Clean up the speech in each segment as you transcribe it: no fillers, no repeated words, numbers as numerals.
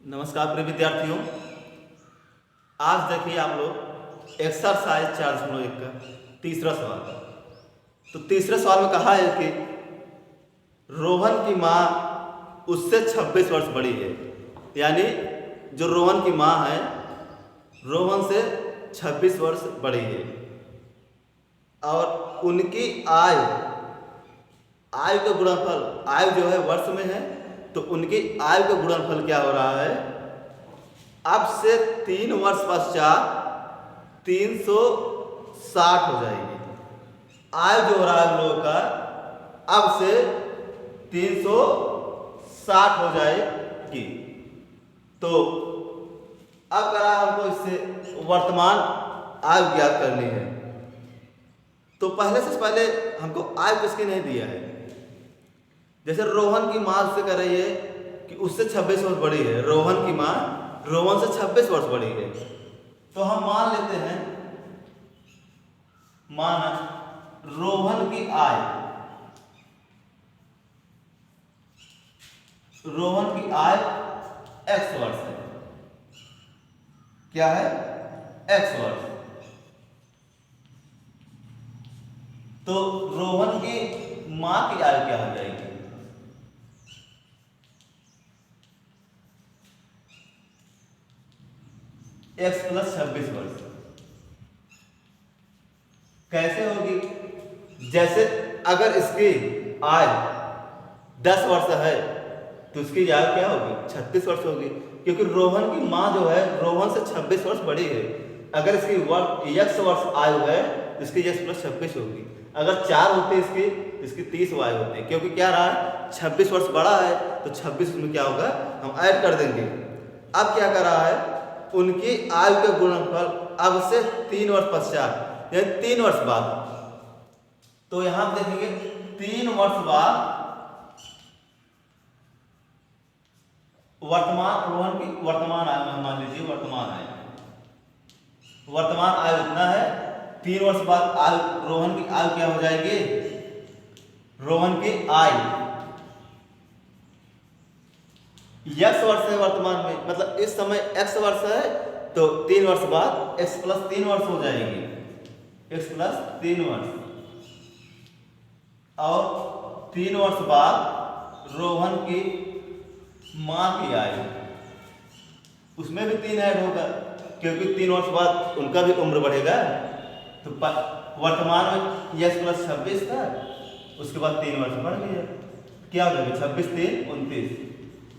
नमस्कार प्रिय विद्यार्थियों। आज देखिए आप लोग एक्सरसाइज 4.1 का तीसरा सवाल। तो तीसरे सवाल में कहा है कि रोहन की माँ उससे 26 वर्ष बड़ी है। यानी जो रोहन की माँ है रोहन से 26 वर्ष बड़ी है और उनकी आयु का गुणनफल, आयु जो है वर्ष में है तो उनकी आयु का गुणनफल क्या हो रहा है, अब से 3 वर्ष पश्चात 360 हो जाएगी। आयु जो हो रहा है हम लोगों का अब से 360 हो जाएगी। तो अब करा हमको इससे वर्तमान आयु ज्ञात करनी है। तो पहले हमको आयु किसकी नहीं दिया है। जैसे रोहन की माँ उससे कह रही है कि उससे 26 वर्ष बड़ी है। रोहन की माँ रोहन से 26 वर्ष बड़ी है। तो हम मान लेते हैं, माना रोहन की आयु x वर्ष है। क्या है? x वर्ष। तो रोहन की मां की आयु क्या हो जाएगी? x + 26 वर्ष। कैसे होगी? जैसे अगर इसकी आयु 10 वर्ष है तो इसकी आयु क्या होगी? 36 वर्ष होगी, क्योंकि रोहन की मां जो है रोहन से 26 वर्ष बड़ी है। अगर इसकी x वर्ष आयु है तो इसकी x + 26 होगी। अगर 4 होती इसकी 30 आयु होती, क्योंकि क्या रहा है 26 वर्ष बड़ा है तो 26 में क्या होगा हम ऐड कर देंगे। अब क्या कर रहा है, उनकी आयु का गुणनफल अब से 3 वर्ष पश्चात यानी 3 वर्ष बाद। तो यहां देखेंगे 3 वर्ष बाद रोहन की वर्तमान आयु, मान लीजिए वर्तमान आयु इतना है। 3 वर्ष बाद आयु रोहन की आयु क्या हो जाएगी? रोहन की आयु x वर्ष है वर्तमान में, मतलब इस समय x वर्ष है तो 3 वर्ष बाद x + 3 वर्ष हो जाएगी। x + 3 वर्ष और 3 वर्ष बाद रोहन की मां की आयु, उसमें भी 3 ऐड होगा, क्योंकि 3 वर्ष बाद उनका भी उम्र बढ़ेगा। तो वर्तमान में x + 26 था, उसके बाद 3 वर्ष बढ़ गया, क्या हो जाएगा 26 3 29,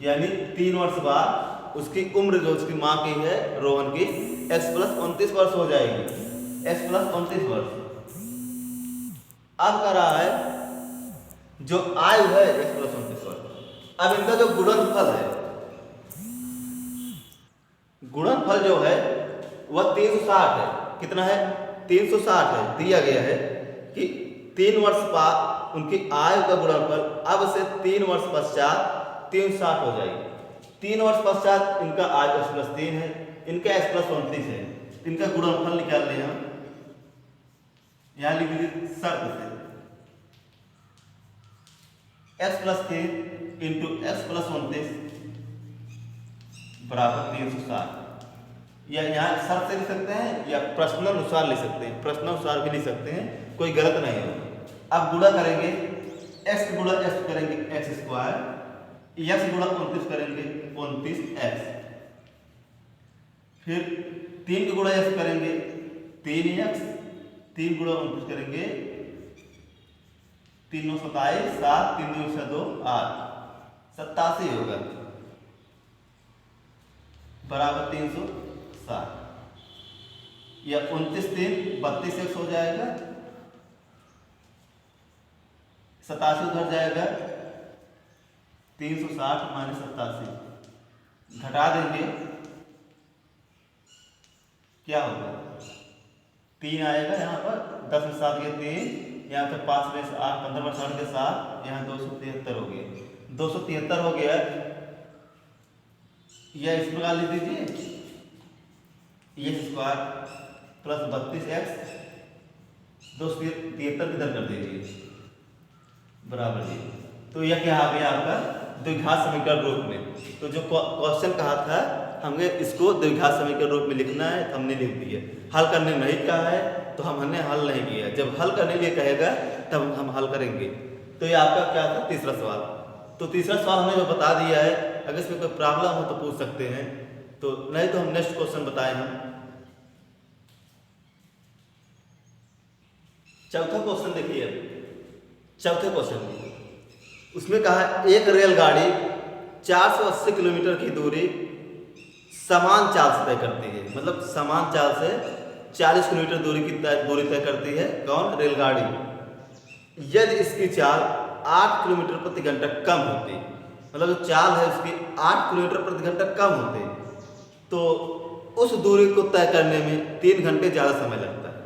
यानी 3 वर्ष बाद उसकी उम्र जो उसकी मां की है रोहन की x + 29 वर्ष हो जाएगी। x + 29 वर्ष। अब कर रहा है जो आयु है x + 29 वर्ष। अब इनका जो गुणनफल है, गुणनफल जो है वह 360 है। कितना है? 360 है। दिया गया है कि 3 वर्ष बाद उनकी आयु का गुणनफल अब से 3 वर्ष पश्चात 360 हो जाएगी। 3 वर्ष पश्चात इनका आयु x + 3 है, इनका x + 29 है। इनका गुणनफल निकाल लें हम। यहां लिख दीजिए शर्त से x + 3 × x + 29 बराबर 360। या यहाँ शर्त से लिख सकते हैं या प्रश्नानुसार लिख सकते हैं, प्रश्नानुसार भी लिख सकते हैं, कोई गलत नहीं होगा। अब गुणा करेंगे, x गुणा x करेंगे x², x गुणा 29 करेंगे 29x, फिर 3 के गुणा x करेंगे 3x, 3 गुणा 29 करेंगे 3 9 27, 7 3 2 2 8, 87 होगा बराबर 360। या 29 3 32x हो जाएगा, 87 उधर जाएगा, 360 - 87 घटा देंगे, क्या होगा 3 आएगा यहाँ पर, 10 में 7 गए 3, यहाँ पे 5 में 8 15 में 60 के 7, यहाँ 273 हो गया। 273 हो गया। या इस प्रकार लिख दीजिए x² + 32x 273 इधर कर दीजिए बराबर जी। तो यह क्या आ गया आपका द्विघात समीकरण रूप में। तो जो क्वेश्चन कहा था हमें इसको द्विघात समीकरण रूप में लिखना है, तो हमने लिख दिया। हल करने नहीं कहा है तो हमने हल नहीं किया, जब हल करने के लिए कहेगा तब हम हल करेंगे। तो ये आपका क्या था, तीसरा सवाल। तो तीसरा सवाल हमने जो बता दिया है, अगर इसमें कोई प्रॉब्लम हो तो पूछ सकते हैं, तो नहीं तो हम नेक्स्ट क्वेश्चन बताए हम। चौथा क्वेश्चन देखिए, चौथे क्वेश्चन उसमें कहा एक रेलगाड़ी 480 किलोमीटर की दूरी समान चाल से तय करती है, मतलब समान चाल से 40 किलोमीटर दूरी की दूरी तय करती है कौन, रेलगाड़ी। यदि इसकी चाल 8 किलोमीटर प्रति घंटा कम होती, मतलब जो चाल है उसकी 8 किलोमीटर प्रति घंटा कम होती, तो उस दूरी को तय करने में 3 घंटे ज़्यादा समय लगता है।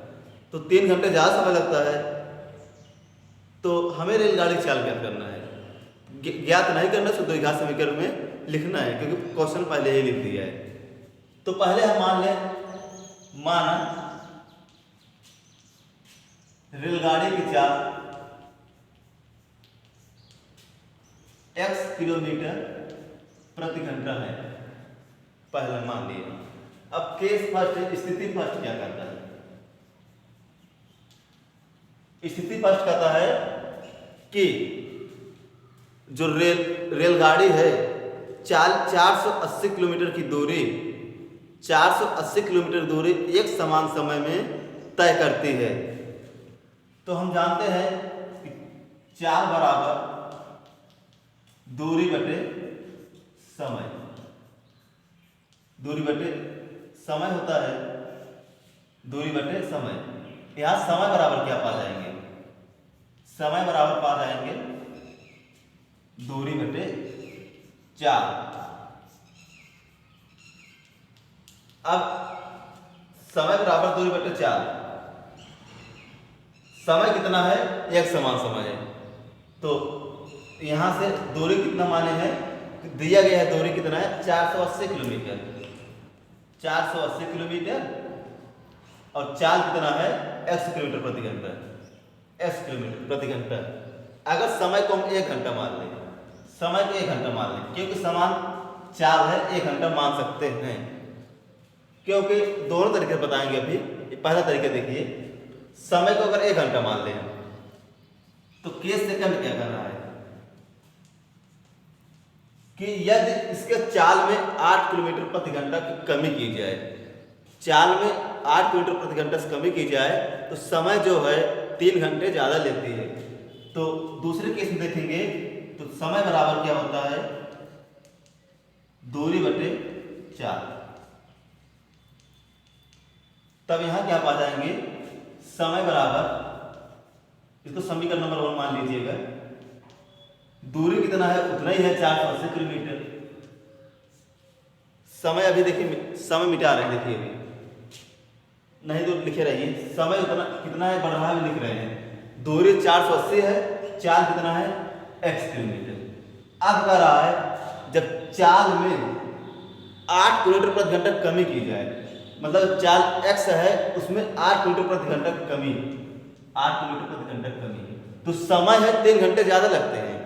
तो 3 घंटे ज़्यादा समय लगता है, तो हमें रेलगाड़ी की चाल ज्ञात करना है। ज्ञात नहीं करना, तो द्विघात समीकरण में लिखना है, क्योंकि क्वेश्चन पहले ही लिख दिया है। तो पहले हम मान लें, माना रेलगाड़ी की चाल x किलोमीटर प्रति घंटा है, पहले मान लिया। अब केस फर्स्ट, स्थिति फर्स्ट क्या करता है, स्थिति फर्स्ट कहता है कि जो रेलगाड़ी है 480 किलोमीटर की दूरी, 480 किलोमीटर दूरी एक समान समय में तय करती है। तो हम जानते हैं कि चाल बराबर दूरी बटे समय, दूरी बटे समय होता है, दूरी बटे समय। यहां समय बराबर क्या पा जाएंगे, समय बराबर पा जाएंगे दूरी बटे चाल। अब समय बराबर दूरी बटे चाल, समय कितना है, एक समान समय है, तो यहां से दूरी कितना माने हैं, दिया गया है दूरी कितना है 480 किलोमीटर, 480 किलोमीटर, और चाल कितना है x किलोमीटर प्रति घंटा, x किलोमीटर प्रति घंटा। अगर समय को हम 1 घंटा मान लें, समय को 1 घंटा मान लें, क्योंकि समान चाल है 1 घंटा मान सकते हैं, क्योंकि दोनों तरीके बताएंगे अभी। पहला तरीका देखिए, समय को अगर 1 घंटा मान लें तो केस सेकंड क्या कर रहा है कि यदि इसके चाल में 8 किलोमीटर प्रति घंटा की कमी की जाए, चाल में 8 किलोमीटर प्रति घंटा से कमी की जाए, तो समय जो है 3 घंटे ज़्यादा लेती है। तो दूसरे केस में देखेंगे तो समय बराबर क्या होता है, दूरी बटे चाल। तब यहां क्या पा जाएंगे, समय बराबर, इसको समीकरण नंबर 1 मान लीजिएगा, दूरी कितना है उतना ही है 480 किलोमीटर। समय अभी देखिए, समय मिटा रहे हैं, देखिए अभी नहीं तो लिखे रहिए, समय उतना कितना है बढ़ रहा है, लिख रहे हैं। दूरी 480 है, चाल कितना है x किलोमीटर। अब कह रहा है जब चाल में 8 किलोमीटर प्रति घंटा कमी की जाए, मतलब चाल x है उसमें 8 किलोमीटर प्रति घंटा कमी, 8 किलोमीटर प्रति घंटा कमी, तो समय है 3 घंटे ज़्यादा लगते हैं।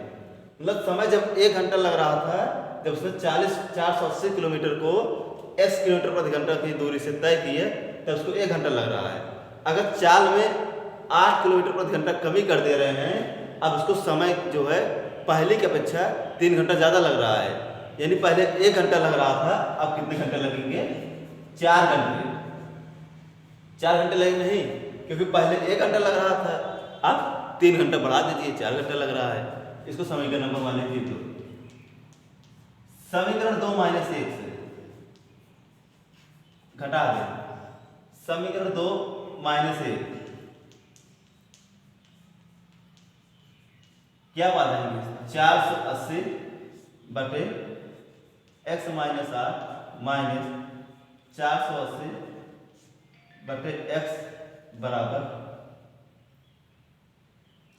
मतलब समय जब 1 घंटा लग रहा था, जब उसने 480 किलोमीटर को x किलोमीटर प्रति घंटा की दूरी से तय किए, तब उसको 1 घंटा लग रहा है। अगर चाल में 8 किलोमीटर प्रति घंटा कमी कर दे रहे हैं, अब उसको समय जो है पहले की अपेक्षा 3 घंटा ज़्यादा लग रहा है, यानी पहले 1 घंटा लग रहा था, अब कितने घंटे लगेंगे, 4 घंटे। 4 घंटे लगे नहीं, क्योंकि पहले 1 घंटा लग रहा था, अब 3 घंटा बढ़ा दीजिए, 4 घंटा लग रहा है। इसको समीकरण नंबर मान लीजिए, तो समीकरण 2 माइनस 1 से घटा दें, समीकरण 2 माइनस 1 क्या पा जाएंगे, 480 बटे x माइनस 8 माइनस 480 बटे x बराबर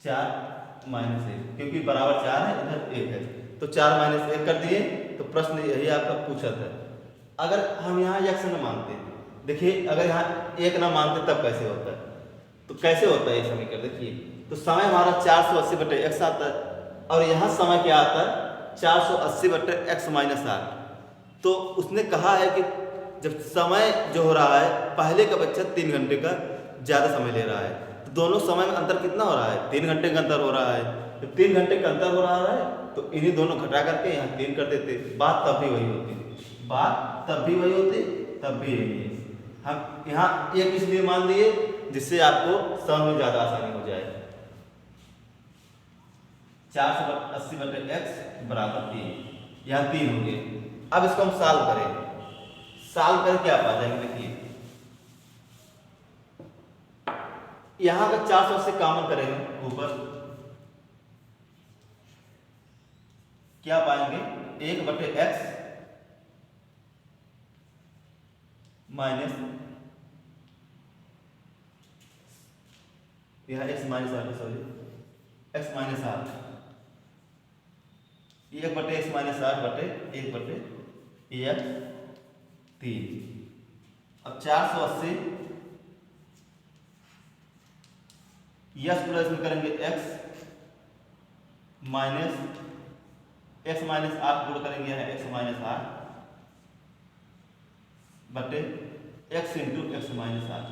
4 माइनस 1, क्योंकि बराबर 4 है, इधर 1 है, तो 4 माइनस 1 कर दिए। तो प्रश्न यही आपका पूछा था। अगर हम यहाँ x न मानते, देखिए अगर यहाँ 1 ना मानते तब कैसे होता है, तो कैसे होता है ये समीकरण देखिए, तो समय हमारा 480 बटे x आता है, और यहाँ समय क्या आता है 480/x-8। तो उसने कहा है कि जब समय जो हो रहा है, पहले का बच्चा 3 घंटे का ज़्यादा समय ले रहा है, तो दोनों समय में अंतर कितना हो रहा है? 3 घंटे का अंतर हो रहा है। जब 3 घंटे का अंतर हो रहा है तो इन्हीं दोनों घटा करके यहाँ 3 कर देते, बात तब भी वही होती, बात तब भी वही होती, तब भी यही है। हम यहाँ एक इसलिए मान लिए जिससे आपको समझ में ज़्यादा आसानी हो जाए। 480/x बराबर 3, यहाँ 3 हो गए। अब इसको हम सॉल्व करें, सॉल्व करके क्या पा जाएंगे? देखिए यहाँ का 480 कॉमन करेंगे ऊपर, क्या पाएंगे? 1/x माइनस यहाँ x माइनस आठ, sorry x minus 8, 1/x minus 8/1/3। अब 480 यस प्लस में करेंगे x माइनस 8 गुण करेंगे यहाँ x माइनस 8 बटे x इंटू x माइनस 8।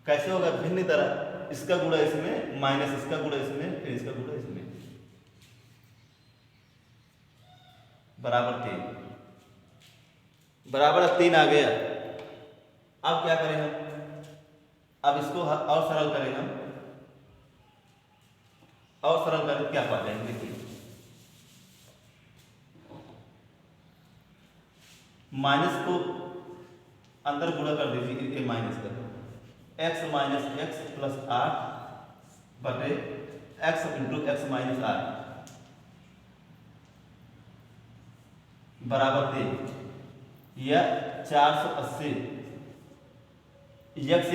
कैसे होगा? भिन्न तरह, इसका गुणा इसमें माइनस इसका गुणा इसमें फिर इसका गुणा इसमें, बराबर 3, बराबर 3 आ गया। अब क्या करें हम? अब इसको और सरल करें हम, और सरल करें क्या पा जाएंगे? देखिए माइनस को अंदर गुणा कर दीजिए, ये माइनस कर x माइनस x प्लस 8 बटे x इंटू x माइनस 8 बराबर 3। यह 480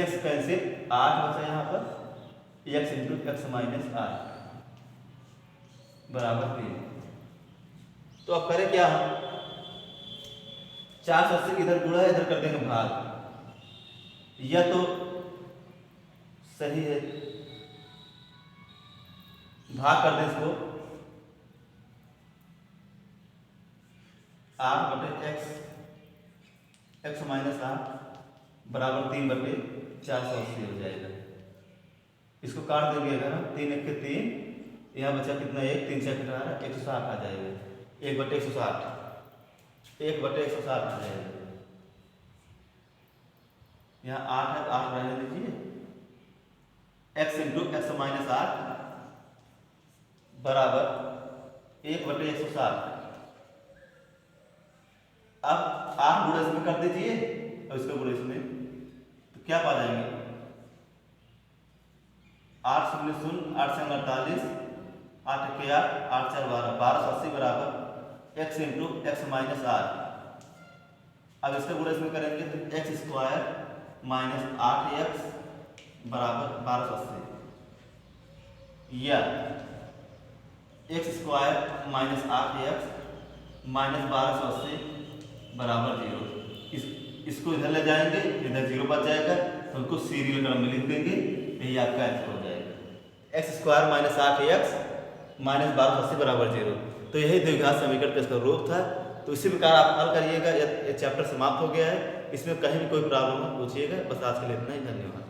x कैंसिल, 8 बचा यहाँ पर, x इंटू x माइनस 8 बराबर 3। तो अब करें क्या हम? 480 इधर गुणा है, इधर कर देंगे भाग। यह तो सही है, भाग कर दें इसको, 8/x माइनस 8 बराबर 3/480 हो जाएगा। इसको काट देंगे अगर हम, 3 1 के 3, यहाँ बचा कितना? 1 3 4 18, 160 आ जाएगा, 1/160, 1/160 आ जाएगा। यहाँ 8 है तो 8 रहने दीजिए, x इंटू x माइनस 8 बराबर 1/160। अब 8 गुणा इसमें कर दीजिए और इसका गुणा इसमें, तो क्या पा जाएंगे? 8 0 0, 8 से 48, 8 के 8, 8 4 12, 1280 बराबर x इंटू x माइनस 8। अब इसका गुणा इसमें करेंगे तो x स्क्वायर माइनस 8x बराबर 1280, या x square minus 8x minus 1280 बराबर 0। इसको इधर ले जाएंगे, इधर 0 बच जाएगा, तो उनको सीरियल क्रम में लिख देंगे, यही आपका आंसर हो जाएगा। x square minus 8x minus 1280 बराबर 0। तो यही द्विघात समीकरण का इसका रूप था। तो इसी प्रकार आप हल करिएगा। ये चैप्टर समाप्त हो गया है, इसमें कहीं भी कोई प्रॉब्लम हो पूछिएगा। बस आज के लिए इतना ही, धन्यवाद।